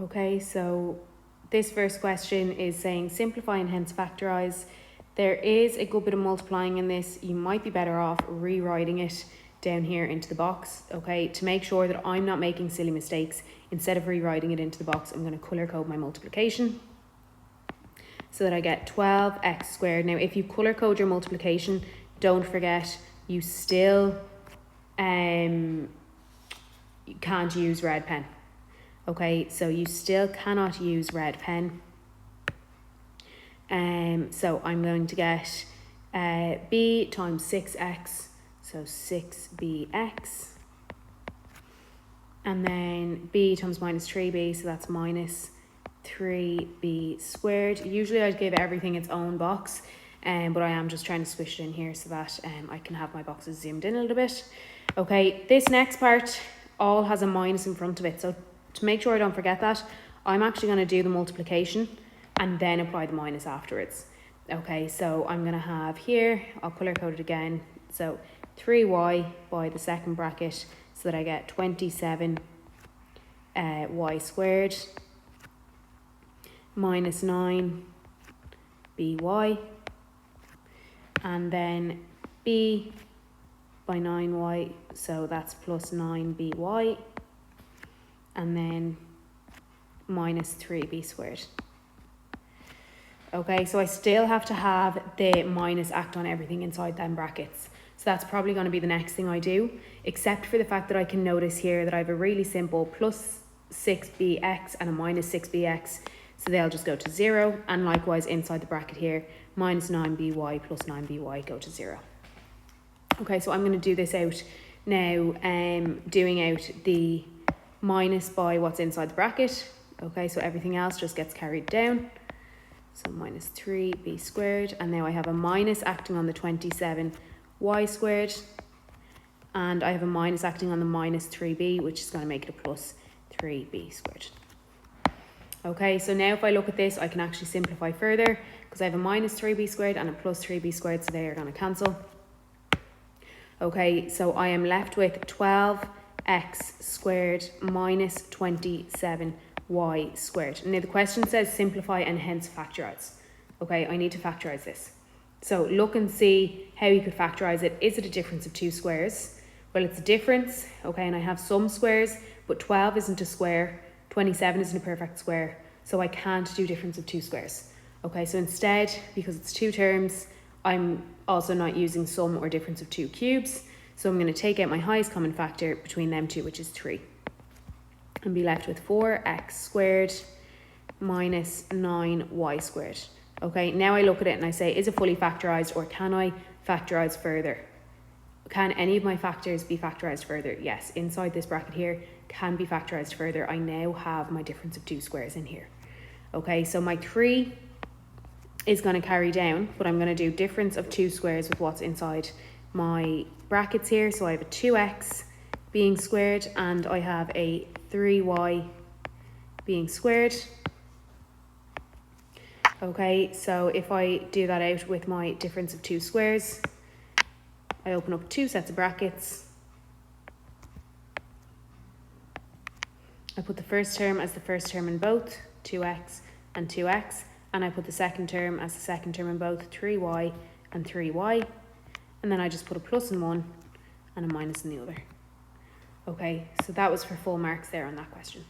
Okay, so this first question is saying simplify and hence factorise. There is a good bit of multiplying in this. You might be better off rewriting it down here into the box, okay? To make sure that I'm not making silly mistakes, instead of rewriting it into the box, I'm going to colour code my multiplication so that I get 12x squared. Now, if you colour code your multiplication, don't forget you still you can't use red pen. Okay, so you still cannot use red pen. So I'm going to get b times 6x, so 6bx. And then b times minus 3b, so that's minus 3b squared. Usually I'd give everything its own box, but I am just trying to squish it in here so that I can have my boxes zoomed in a little bit. Okay, this next part all has a minus in front of it, so to make sure I don't forget that, I'm actually going to do the multiplication and then apply the minus afterwards. Okay, so I'm going to have here, I'll colour code it again, so 3y by the second bracket, so that I get 27 y squared minus 9 by, and then b by 9y, so that's plus 9by, and then minus 3b squared. Okay, so I still have to have the minus act on everything inside them brackets. So that's probably going to be the next thing I do, except for the fact that I can notice here that I have a really simple plus 6bx and a minus 6bx. So they'll just go to 0. And likewise inside the bracket here, minus 9by plus 9by go to 0. Okay, so I'm going to do this out now, doing out the minus by what's inside the bracket. Okay, so everything else just gets carried down. So minus 3b squared, and now I have a minus acting on the 27y squared, and I have a minus acting on the minus 3b, which is going to make it a plus 3b squared. Okay, so now if I look at this, I can actually simplify further, because I have a minus 3b squared and a plus 3b squared, so they are going to cancel. Okay, so I am left with 12x squared minus 27y squared. Now the question says simplify and hence factorise. Okay, I need to factorise this. So look and see how you could factorise it. Is it a difference of two squares? Well, it's a difference, okay, and I have some squares, but 12 isn't a square, 27 isn't a perfect square, so I can't do difference of two squares. Okay, so instead, because it's two terms, I'm also not using sum or difference of two cubes, so I'm going to take out my highest common factor between them two, which is 3. And be left with 4x squared minus 9y squared. Okay, now I look at it and I say, is it fully factorised, or can I factorise further? Can any of my factors be factorised further? Yes, inside this bracket here can be factorised further. I now have my difference of two squares in here. Okay, so my 3 is going to carry down, but I'm going to do difference of two squares with what's inside my brackets here. So I have a 2x being squared, and I have a 3y being squared. Okay, so if I do that out with my difference of two squares, I open up two sets of brackets. I put the first term as the first term in both, 2x and 2x, and I put the second term as the second term in both, 3y and 3y, and then I just put a plus in one and a minus in the other. Okay, so that was for full marks there on that question.